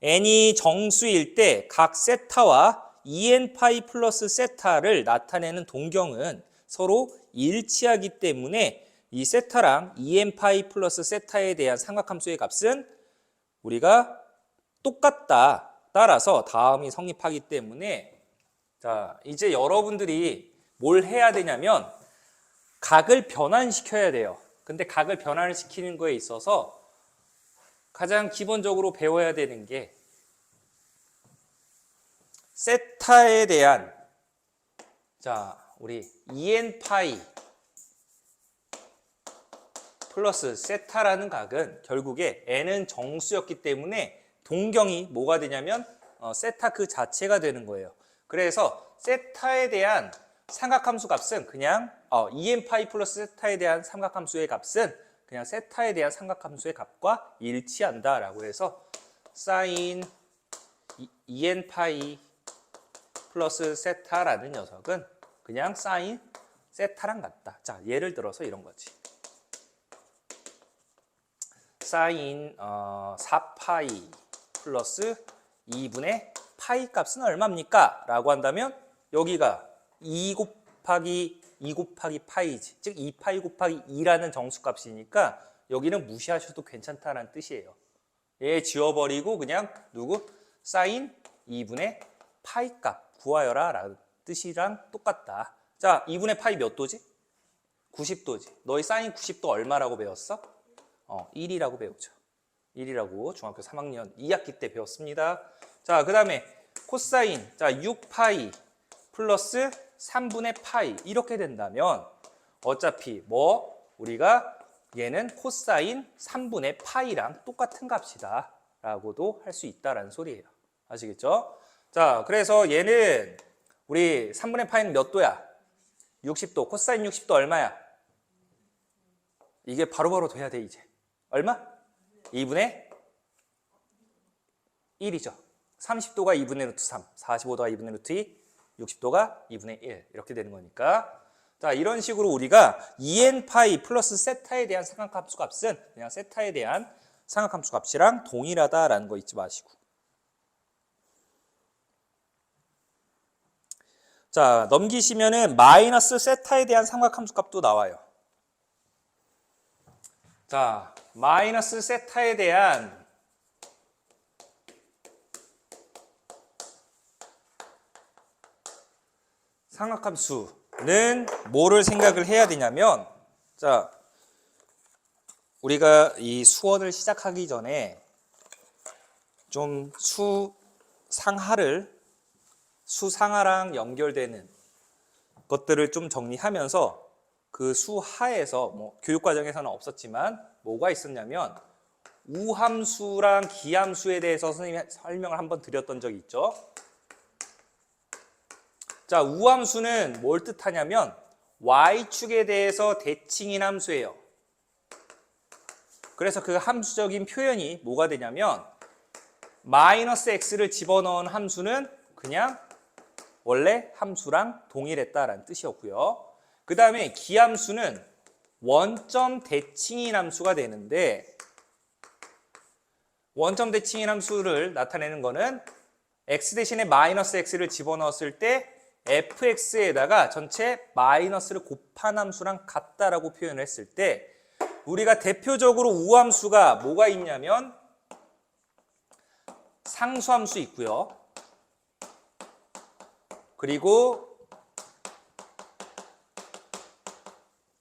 A: n이 정수일 때 각 세타와 2n파이 플러스 세타를 나타내는 동경은 서로 일치하기 때문에 이 세타랑 2n파이 플러스 세타에 대한 삼각함수의 값은 우리가 똑같다. 따라서 다음이 성립하기 때문에, 자, 이제 여러분들이 뭘 해야 되냐면 각을 변환시켜야 돼요. 근데 각을 변환을 시키는 거에 있어서 가장 기본적으로 배워야 되는 게 세타에 대한, 자, 우리 2n파이 플러스 세타라는 각은 결국에 n은 정수였기 때문에 동경이 뭐가 되냐면 세타 그 자체가 되는 거예요. 그래서 세타에 대한 삼각함수 값은 그냥 2n파이 플러스 세타에 대한 삼각함수의 값은 그냥 세타에 대한 삼각함수의 값과 일치한다라고 해서 사인 2n파이 플러스 세타라는 녀석은 그냥 사인 세타랑 같다. 자, 예를 들어서 이런 거지. 사인 4파이 플러스 2분의 파이 값은 얼마입니까? 라고 한다면 여기가 2 곱하기 파이지. 즉 2파이 곱하기 2라는 정수값이니까 여기는 무시하셔도 괜찮다는 뜻이에요. 얘 지워버리고 그냥 누구? 사인 2분의 파이 값 구하여라 라는 뜻이랑 똑같다. 자, 2분의 파이 몇 도지? 90도지. 너희 사인 90도 얼마라고 배웠어? 1이라고 배우죠. 1이라고 중학교 3학년 2학기 때 배웠습니다. 자, 그 다음에 코사인, 자, 6파이 플러스 3분의 파이 이렇게 된다면 어차피 우리가 얘는 코사인 3분의 파이랑 똑같은 값이다 라고도 할 수 있다라는 소리예요. 아시겠죠? 자, 그래서 얘는 우리 3분의 파이는 몇 도야? 60도. 코사인 60도 얼마야? 이게 바로바로 돼야 돼 이제. 얼마? 2분의 1이죠. 30도가 2분의 루트 3, 45도가 2분의 루트 2, 60도가 2분의 1 이렇게 되는 거니까, 자, 이런 식으로 우리가 2n파이 플러스 세타에 대한 삼각함수 값은 그냥 세타에 대한 삼각함수 값이랑 동일하다라는 거 잊지 마시고. 자, 넘기시면은 마이너스 세타에 대한 삼각함수 값도 나와요. 자, 마이너스 세타에 대한 삼각함수는 뭐를 생각을 해야 되냐면, 자, 우리가 이 수원을 시작하기 전에 좀 수상하랑 연결되는 것들을 좀 정리하면서 그 수하에서 뭐 교육과정에서는 없었지만 뭐가 있었냐면 우함수랑 기함수에 대해서 선생님이 설명을 한번 드렸던 적이 있죠. 자, 우함수는 뭘 뜻하냐면 y축에 대해서 대칭인 함수예요. 그래서 그 함수적인 표현이 뭐가 되냐면 마이너스 x를 집어넣은 함수는 그냥 원래 함수랑 동일했다라는 뜻이었고요. 그 다음에 기함수는 원점 대칭인 함수가 되는데, 원점 대칭인 함수를 나타내는 거는 x 대신에 마이너스 x를 집어넣었을 때 fx에다가 전체 마이너스를 곱한 함수랑 같다라고 표현을 했을 때, 우리가 대표적으로 우함수가 뭐가 있냐면 상수함수 있고요. 그리고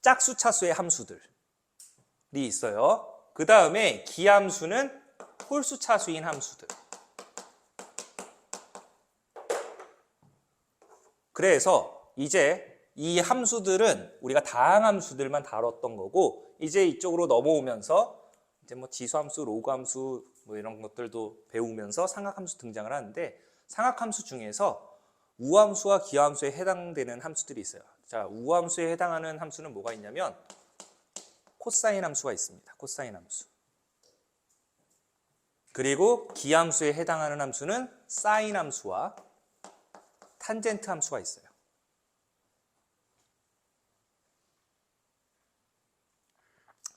A: 짝수차수의 함수들이 있어요. 그 다음에 기함수는 홀수차수인 함수들. 그래서 이제 이 함수들은 우리가 다항함수들만 다뤘던 거고, 이제 이쪽으로 넘어오면서 이제 뭐 지수함수, 로그함수 뭐 이런 것들도 배우면서 삼각함수 등장을 하는데, 삼각함수 중에서 우함수와 기함수에 해당되는 함수들이 있어요. 자, 우함수에 해당하는 함수는 뭐가 있냐면 코사인 함수가 있습니다. 코사인 함수. 그리고 기함수에 해당하는 함수는 사인 함수와 탄젠트 함수가 있어요.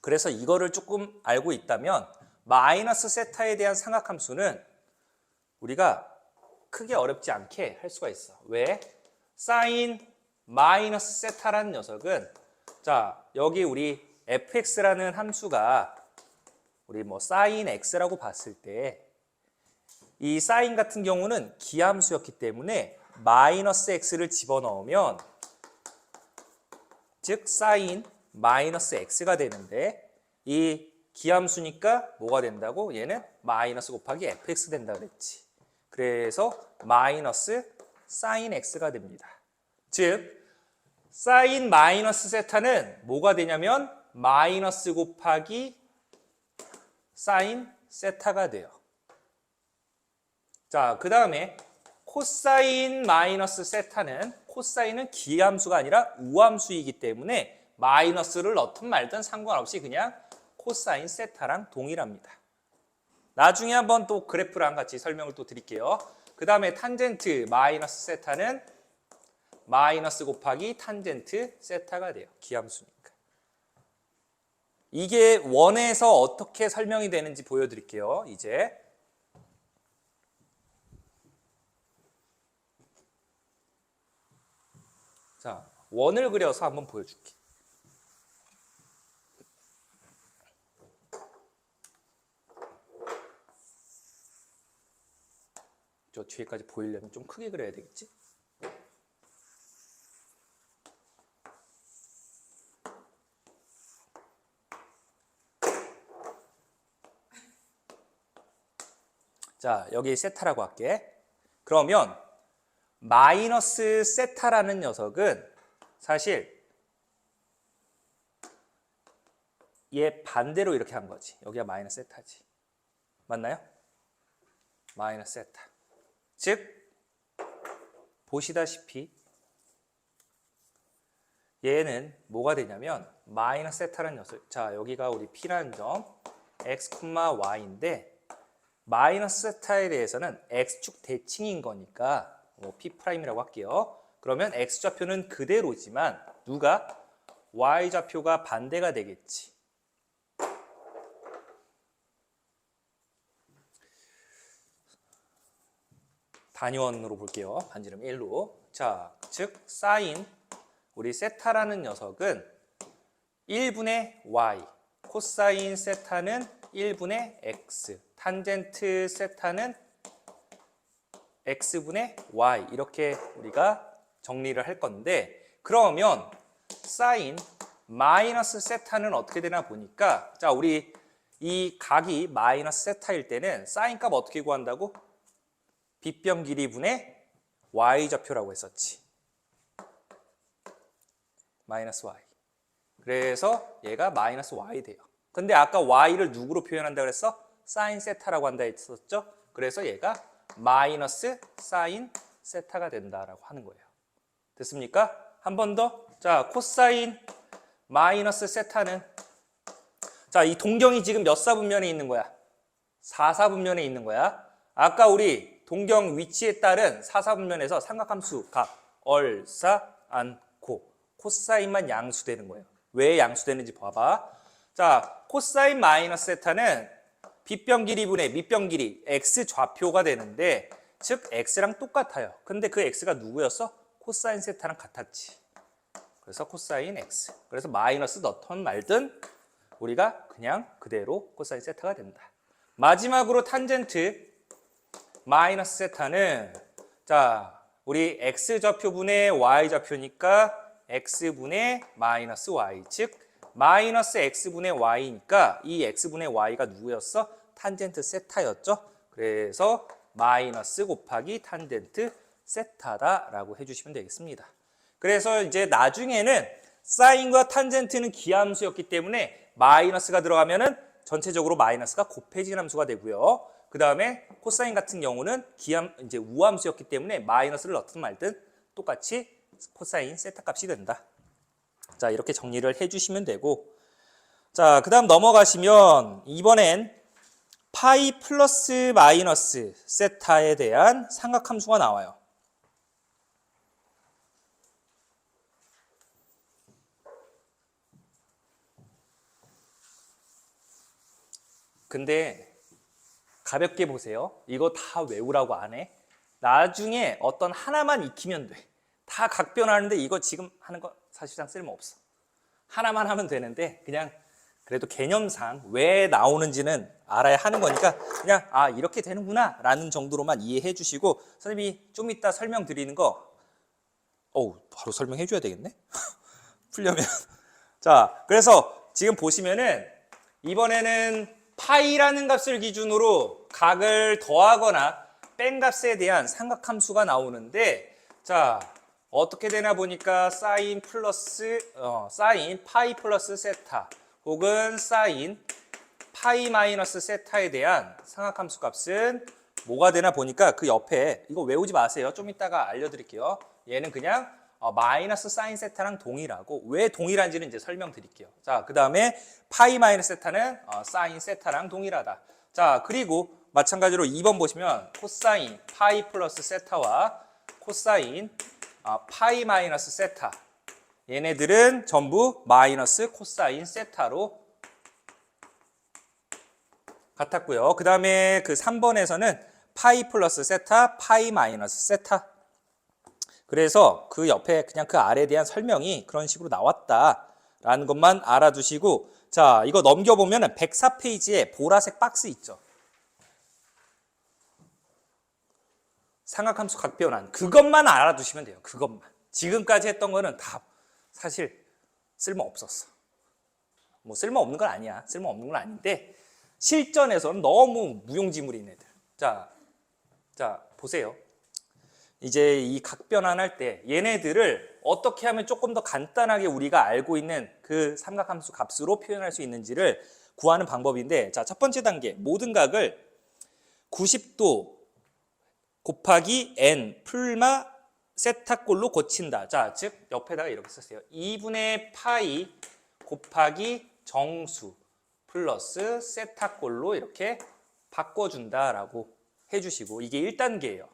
A: 그래서 이거를 조금 알고 있다면 마이너스 세타에 대한 삼각함수는 우리가 크게 어렵지 않게 할 수가 있어. 왜? 사인 마이너스 세타라는 녀석은, 자, 여기 우리 fx라는 함수가 우리 뭐 사인 x라고 봤을 때 이 사인 같은 경우는 기함수였기 때문에 마이너스 x를 집어넣으면 즉 사인 마이너스 x가 되는데, 이 기함수니까 뭐가 된다고? 얘는 마이너스 곱하기 fx 된다 그랬지. 그래서 마이너스 사인 x가 됩니다. 즉 사인 마이너스 세타는 뭐가 되냐면 마이너스 곱하기 사인 세타가 돼요. 자, 그 다음에 코사인 마이너스 세타는, 코사인은 기함수가 아니라 우함수이기 때문에 마이너스를 넣든 말든 상관없이 그냥 코사인 세타랑 동일합니다. 나중에 한번 또 그래프랑 같이 설명을 또 드릴게요. 그 다음에 탄젠트 마이너스 세타는 마이너스 곱하기 탄젠트 세타가 돼요. 기함수니까. 이게 원에서 어떻게 설명이 되는지 보여드릴게요. 이제 자, 원을 그려서 한번 보여줄게. 저 뒤에까지 보이려면 좀 크게 그려야 되겠지? 자, 여기 세타라고 할게. 그러면 마이너스 세타라는 녀석은 사실 얘 반대로 이렇게 한 거지. 여기가 마이너스 세타지. 맞나요? 마이너스 세타. 즉 보시다시피 얘는 뭐가 되냐면 마이너스 세타라는 녀석. 자, 여기가 우리 P라는 점 x, y인데 마이너스 세타에 대해서는 x축 대칭인 거니까 뭐 P'이라고 할게요. 그러면 x좌표는 그대로지만 누가? y좌표가 반대가 되겠지. 단위원으로 볼게요. 반지름 1로. 자, 즉 사인 우리 세타라는 녀석은 1분의 y, 코사인 세타는 1분의 x, 탄젠트 세타는 x분의 y, 이렇게 우리가 정리를 할 건데, 그러면 사인 마이너스 세타는 어떻게 되나 보니까, 자, 우리 이 각이 마이너스 세타일 때는 사인 값 어떻게 구한다고? 빗변 길이분의 y좌표라고 했었지. 마이너스 y. 그래서 얘가 마이너스 y 돼요. 근데 아까 y를 누구로 표현한다 그랬어? 사인 세타라고 한다 했었죠? 그래서 얘가 마이너스 사인 세타가 된다라고 하는 거예요. 됐습니까? 한 번 더. 자, 코사인 마이너스 세타는, 자, 이 동경이 지금 몇 사분면에 있는 거야? 4사분면에 있는 거야. 아까 우리 동경 위치에 따른 4사분면에서 삼각함수 각 얼싸 않고 코사인만 양수되는 거예요. 왜 양수되는지 봐봐. 자, 코사인 마이너스 세타는 빗변 길이분의 밑변 길이 x 좌표가 되는데, 즉 x랑 똑같아요. 근데 그 x가 누구였어? 코사인 세타랑 같았지. 그래서 코사인 x. 그래서 마이너스 넣던 말든 우리가 그냥 그대로 코사인 세타가 된다. 마지막으로 탄젠트 마이너스 세타는, 자, 우리 x 좌표분의 y 좌표니까 x분의 마이너스 y, 즉 마이너스 x분의 y니까 이 x분의 y가 누구였어? 탄젠트 세타였죠. 그래서 마이너스 곱하기 탄젠트 세타다라고 해주시면 되겠습니다. 그래서 이제 나중에는 사인과 탄젠트는 기함수였기 때문에 마이너스가 들어가면은 전체적으로 마이너스가 곱해진 함수가 되고요. 그 다음에 코사인 같은 경우는 이제 우함수였기 때문에 마이너스를 넣든 말든 똑같이 코사인 세타 값이 된다. 자, 이렇게 정리를 해주시면 되고, 자, 그 다음 넘어가시면 이번엔 파이 플러스 마이너스 세타에 대한 삼각함수가 나와요. 근데 가볍게 보세요. 이거 다 외우라고 안 해. 나중에 어떤 하나만 익히면 돼. 다 각변하는데 이거 지금 하는 거 사실상 쓸모없어. 하나만 하면 되는데 그냥 그래도 개념상 왜 나오는지는 알아야 하는 거니까 그냥 아, 이렇게 되는구나 라는 정도로만 이해해 주시고, 선생님이 좀 이따 설명드리는 거 바로 설명해 줘야 되겠네. 풀려면. 자, 그래서 지금 보시면은 이번에는 파이라는 값을 기준으로 각을 더하거나 뺀 값에 대한 삼각함수가 나오는데, 자, 어떻게 되나 보니까 사인 파이 플러스 세타 혹은 사인 파이 마이너스 세타에 대한 삼각함수 값은 뭐가 되나 보니까 그 옆에 이거 외우지 마세요. 좀 이따가 알려드릴게요. 얘는 그냥 마이너스 사인 세타랑 동일하고, 왜 동일한지는 이제 설명드릴게요. 자, 그 다음에 파이 마이너스 세타는 사인 세타랑 동일하다. 자, 그리고 마찬가지로 2번 보시면 코사인 파이 플러스 세타와 코사인 파이 마이너스 세타, 얘네들은 전부 마이너스 코사인 세타로 같았고요. 그 다음에 그 3번에서는 파이 플러스 세타, 파이 마이너스 세타. 그래서 그 옆에 그냥 그 아래에 대한 설명이 그런 식으로 나왔다라는 것만 알아두시고, 자, 이거 넘겨보면 104페이지에 보라색 박스 있죠. 삼각함수 각변환. 그것만 알아두시면 돼요. 그것만. 지금까지 했던 거는 다 사실 쓸모없었어. 뭐 쓸모없는 건 아니야. 쓸모없는 건 아닌데 실전에서는 너무 무용지물인 애들. 자, 보세요. 이제 이 각변환할 때 얘네들을 어떻게 하면 조금 더 간단하게 우리가 알고 있는 그 삼각함수 값으로 표현할 수 있는지를 구하는 방법인데, 자, 첫 번째 단계, 모든 각을 90도 곱하기 n 풀마 세타꼴로 고친다. 자, 즉 옆에다가 이렇게 썼어요. 2분의 파이 곱하기 정수 플러스 세타꼴로 이렇게 바꿔준다라고 해주시고, 이게 1단계예요.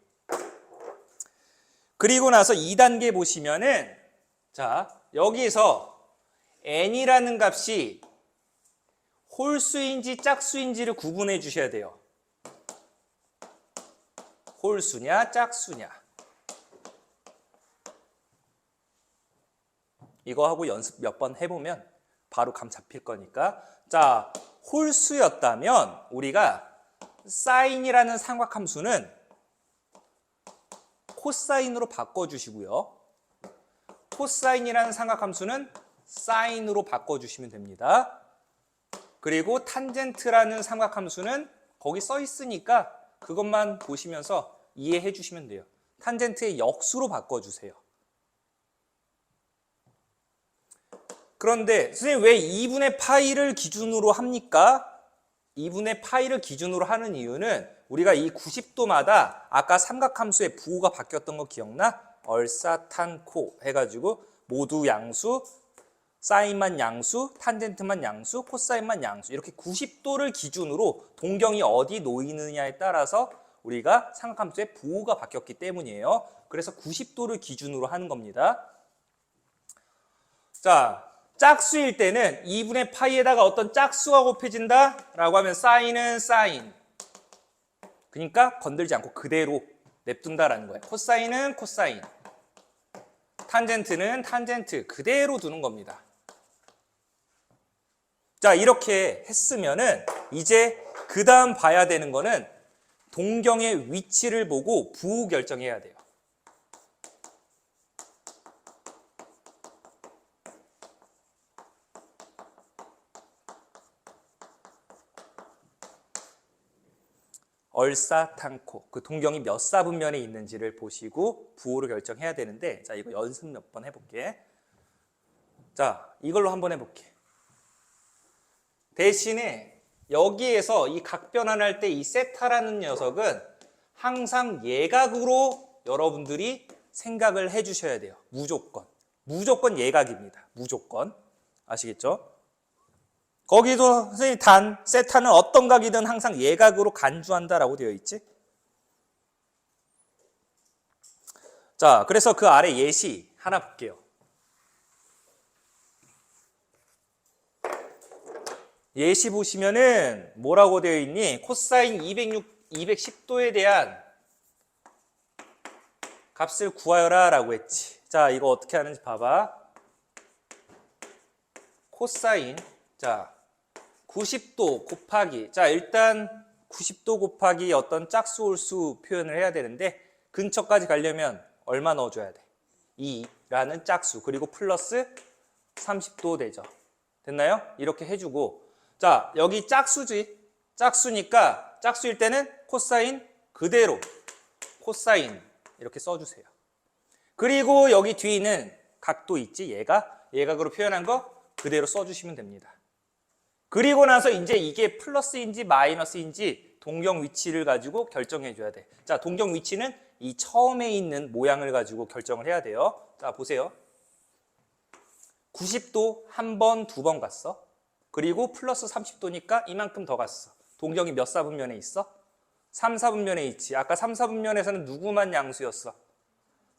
A: 그리고 나서 2단계 보시면은, 자, 여기서 n이라는 값이 홀수인지 짝수인지를 구분해 주셔야 돼요. 홀수냐 짝수냐. 이거 하고 연습 몇 번 해보면 바로 감 잡힐 거니까. 자, 홀수였다면 우리가 사인이라는 삼각함수는 코사인으로 바꿔주시고요. 코사인이라는 삼각함수는 사인으로 바꿔주시면 됩니다. 그리고 탄젠트라는 삼각함수는 거기 써 있으니까 그것만 보시면서 이해해 주시면 돼요. 탄젠트의 역수로 바꿔주세요. 그런데 선생님 왜 2분의 파이를 기준으로 합니까? 2분의 파이를 기준으로 하는 이유는 우리가 이 90도마다 아까 삼각함수의 부호가 바뀌었던 거 기억나? 얼사탄코 해가지고 모두 양수, 사인만 양수, 탄젠트만 양수, 코사인만 양수 이렇게 90도를 기준으로 동경이 어디 놓이느냐에 따라서 우리가 삼각함수의 부호가 바뀌었기 때문이에요. 그래서 90도를 기준으로 하는 겁니다. 자, 짝수일 때는 2분의 파이에다가 어떤 짝수가 곱해진다 라고 하면 사인은 사인, 그러니까 건들지 않고 그대로 냅둔다라는 거예요. 코사인은 코사인, 탄젠트는 탄젠트 그대로 두는 겁니다. 자, 이렇게 했으면은 이제 그 다음 봐야 되는 거는 동경의 위치를 보고 부호 결정해야 돼요. 얼사탄코, 그 동경이 몇 사분면에 있는지를 보시고 부호를 결정해야 되는데, 자, 이거 연습 몇 번 해볼게. 자, 이걸로 한번 해볼게. 대신에 여기에서 이 각변환할 때 이 세타라는 녀석은 항상 예각으로 여러분들이 생각을 해주셔야 돼요. 무조건. 무조건 예각입니다. 무조건. 아시겠죠? 거기도 선생님 세타는 어떤 각이든 항상 예각으로 간주한다라고 되어 있지. 자, 그래서 그 아래 예시 하나 볼게요. 예시 보시면은 뭐라고 되어 있니? 코사인 210도에 대한 값을 구하여라 라고 했지. 자, 이거 어떻게 하는지 봐봐. 코사인, 자, 90도 곱하기, 자, 일단 90도 곱하기 어떤 짝수홀수 표현을 해야 되는데 근처까지 가려면 얼마 넣어줘야 돼? 2라는 짝수, 그리고 플러스 30도 되죠. 됐나요? 이렇게 해주고, 자, 여기 짝수지. 짝수니까 짝수일 때는 코사인 그대로 코사인 이렇게 써주세요. 그리고 여기 뒤에 있는 각도 있지, 예각으로 표현한 거 그대로 써주시면 됩니다. 그리고 나서 이제 이게 플러스인지 마이너스인지 동경 위치를 가지고 결정해 줘야 돼. 자, 동경 위치는 이 처음에 있는 모양을 가지고 결정을 해야 돼요. 자, 보세요. 90도 한 번, 두 번 갔어. 그리고 플러스 30도니까 이만큼 더 갔어. 동경이 몇 사분면에 있어? 3, 4분면에 있지. 아까 3, 4분면에서는 누구만 양수였어?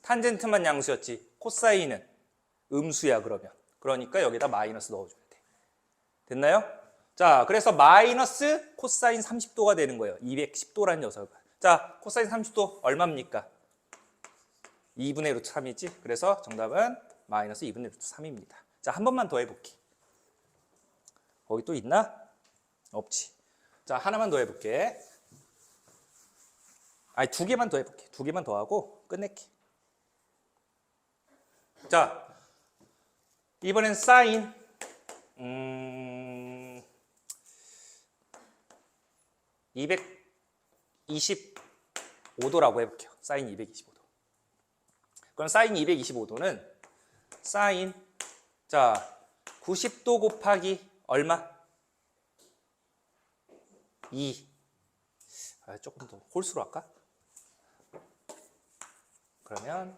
A: 탄젠트만 양수였지. 코사인은 음수야, 그러면. 그러니까 여기다 마이너스 넣어줘야 돼. 됐나요? 자, 그래서 마이너스 코사인 30도가 되는 거예요. 210도라는 녀석은. 자, 코사인 30도 얼마입니까? 2분의 루트 3이지. 그래서 정답은 마이너스 2분의 루트 3입니다. 자, 한 번만 더 해볼게. 거기 또 있나? 없지. 자, 하나만 더 해볼게. 아니, 두 개만 더 해볼게. 두 개만 더 하고 끝낼게. 자, 이번엔 사인 225도라고 해볼게요. 사인 225도. 그럼 사인 225도는 사인, 자, 90도 곱하기 얼마? 2. 조금 더 홀수로 할까? 그러면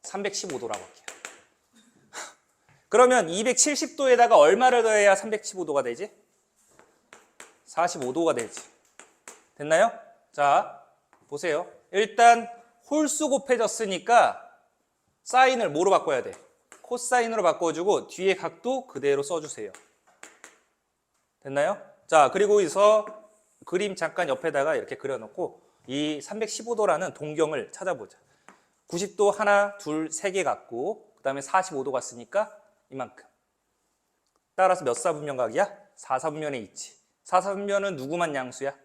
A: 315도라고 할게요. 그러면 270도에다가 얼마를 더해야 315도가 되지? 45도가 되지. 됐나요? 자, 보세요. 일단 홀수 곱해졌으니까 사인을 뭐로 바꿔야 돼? 코사인으로 바꿔주고 뒤에 각도 그대로 써주세요. 됐나요? 자, 그리고 여기서 그림 잠깐 옆에다가 이렇게 그려놓고 이 315도라는 동경을 찾아보자. 90도 하나, 둘, 세 개 갔고 그 다음에 45도 갔으니까 이만큼. 따라서 몇 사분면 각이야? 4사분면에 있지. 4사분면은 누구만 양수야?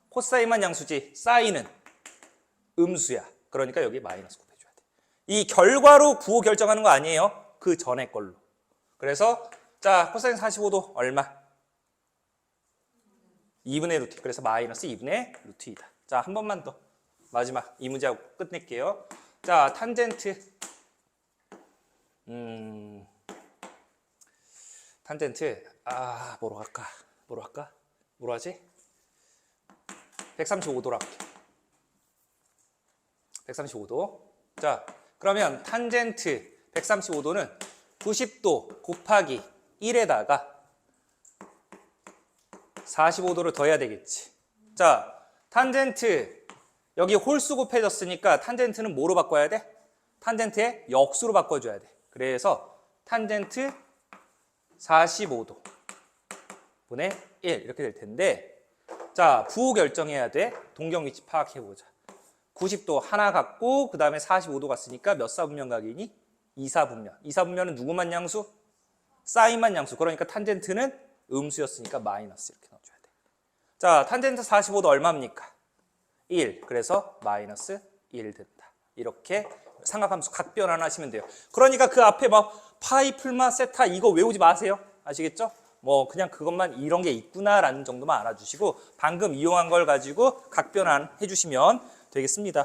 A: 코사인만 양수지. 사인은 음수야. 그러니까 여기 마이너스 곱해. 이 결과로 부호 결정하는 거 아니에요. 그 전에 걸로. 그래서 자 코사인 45도 얼마? 2분의 루트. 그래서 마이너스 2분의 루트 2다. 자, 한 번만 더. 마지막 이 문제하고 끝낼게요. 자, 탄젠트. 탄젠트. 뭐로 할까? 뭐로 할까? 뭐로 하지? 135도로 할게. 135도. 자, 그러면 탄젠트 135도는 90도 곱하기 1에다가 45도를 더해야 되겠지. 자, 탄젠트 여기 홀수 곱해졌으니까 탄젠트는 뭐로 바꿔야 돼? 탄젠트의 역수로 바꿔줘야 돼. 그래서 탄젠트 45도 분의 1 이렇게 될 텐데 자, 부호 결정해야 돼. 동경 위치 파악해보자. 90도 하나 갖고 그 다음에 45도 갔으니까 몇 사분면각이니? 2사분면. 2사분면은 누구만 양수? 사인만 양수. 그러니까 탄젠트는 음수였으니까 마이너스 이렇게 넣어줘야 돼. 자, 탄젠트 45도 얼마입니까? 1. 그래서 마이너스 1 된다. 이렇게 삼각함수 각변환 하시면 돼요. 그러니까 그 앞에 막 파이, 풀마, 세타 이거 외우지 마세요. 아시겠죠? 뭐 그냥 그것만 이런 게 있구나라는 정도만 알아주시고 방금 이용한 걸 가지고 각변환 해주시면 되겠습니다.